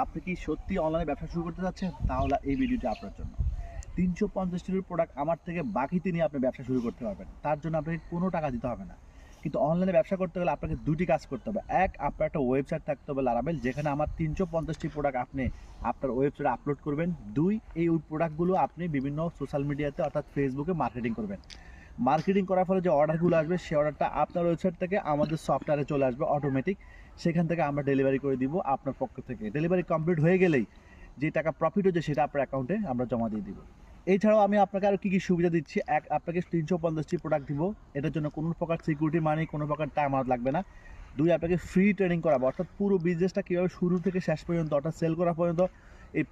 আপনি কি সত্যি অনলাইনে ব্যবসা শুরু করতে চাচ্ছেন? তাহলে এই ভিডিওটি আপনার জন্য। ৩৫০ প্রোডাক্ট আমার থেকে বাকিতে নিয়ে আপনি ব্যবসা শুরু করতে পারবেন। তার জন্য আপনাকে কোনো টাকা দিতে হবে না। কিন্তু অনলাইনে ব্যবসা করতে গেলে আপনাকে ২ টি কাজ করতে হবে। ১, আপনার একটা ওয়েবসাইট থাকতে হবে লারাবেল, যেখানে আমার ৩৫০টি প্রোডাক্ট আপনি আপনার ওয়েবসাইটে আপলোড করবেন। ২, এই প্রোডাক্টগুলো আপনি বিভিন্ন সোশ্যাল মিডিয়াতে অর্থাৎ ফেসবুকে মার্কেটিং করবেন। মার্কেটিং করার ফলে যে অর্ডারগুলো আসবে, সেই অর্ডারটা আপনার ওয়েবসাইট থেকে আমাদের সফটওয়্যারে চলে আসবে অটোমেটিক। সেখান থেকে আমরা ডেলিভারি করে দিব আপনার পক্ষ থেকে। ডেলিভারি কমপ্লিট হয়ে গেলেই যে টাকা প্রফিট হচ্ছে সেটা আপনার অ্যাকাউন্টে আমরা জমা দিয়ে দিব। এছাড়াও আমি আপনাকে আরও কী কী সুবিধা দিচ্ছি। ১, আপনাকে ৩৫০টি প্রোডাক্ট দিব। এটার জন্য কোনো প্রকার সিকিউরিটি মানি, কোনো প্রকার টাকা আমানত লাগবে না। ২, আপনাকে ফ্রি ট্রেনিং করাবো, অর্থাৎ পুরো বিজনেসটা কীভাবে শুরু থেকে শেষ পর্যন্ত অর্থাৎ সেল করা পর্যন্ত এই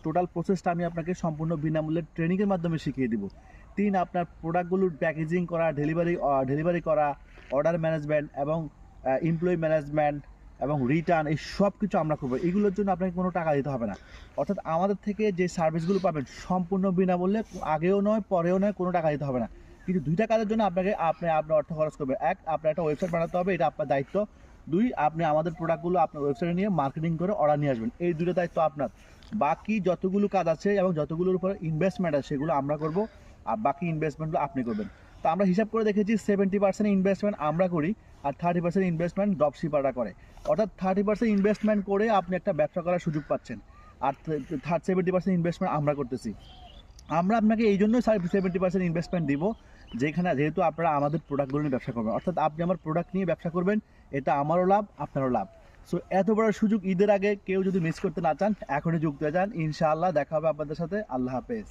টোটাল প্রসেসটা আমি আপনাকে সম্পূর্ণ বিনামূল্যে ট্রেনিংয়ের মাধ্যমে শিখিয়ে দিব। ৩, আপনার প্রোডাক্টগুলোর প্যাকেজিং করা, ডেলিভারি করা, অর্ডার ম্যানেজমেন্ট এবং এমপ্লয়ি ম্যানেজমেন্ট এবং রিটার্ন, এই সব কিছু আমরা করবো। এগুলোর জন্য আপনাকে কোনো টাকা দিতে হবে না। অর্থাৎ আমাদের থেকে যে সার্ভিসগুলো পাবেন সম্পূর্ণ বিনামূল্যে, আগেও নয় পরেও নয়, কোনো টাকা দিতে হবে না। কিন্তু ২টা কাজের জন্য আপনার অর্থ খরচ করবে। ১, আপনার একটা ওয়েবসাইট বানাতে হবে, এটা আপনার দায়িত্ব। ২, আপনি আমাদের প্রোডাক্টগুলো আপনার ওয়েবসাইটে নিয়ে মার্কেটিং করে অর্ডার নিয়ে আসবেন। এই ২টা দায়িত্ব আপনার। বাকি যতগুলো কাজ আছে এবং যতগুলোর উপরে ইনভেস্টমেন্ট আছে সেগুলো আমরা করব, আর বাকি ইনভেস্টমেন্টগুলো আপনি করবেন। তো আমরা হিসাব করে দেখেছি 70% ইনভেস্টমেন্ট আমরা করি আর 30% ইনভেস্টমেন্ট ড্রপশিপাররা করে। অর্থাৎ 30% ইনভেস্টমেন্ট করে আপনি একটা ব্যবসা করার সুযোগ পাচ্ছেন, আর 70% ইনভেস্টমেন্ট আমরা করতেছি। আমরা আপনাকে এই জন্যই 70% ইনভেস্টমেন্ট দিব, যেহেতু আপনারা আমাদের প্রোডাক্টগুলো নিয়ে ব্যবসা করবেন। অর্থাৎ আপনি আমার প্রোডাক্ট নিয়ে ব্যবসা করবেন, এটা আমারও লাভ, আপনারও লাভ। সো এত বড় সুযোগ ঈদের আগে কেউ যদি মিস করতে না চান, এখনই যুক্ত হয়ে যান। ইনশাআল্লাহ দেখা হবে আপনাদের সাথে। আল্লাহ হাফেজ।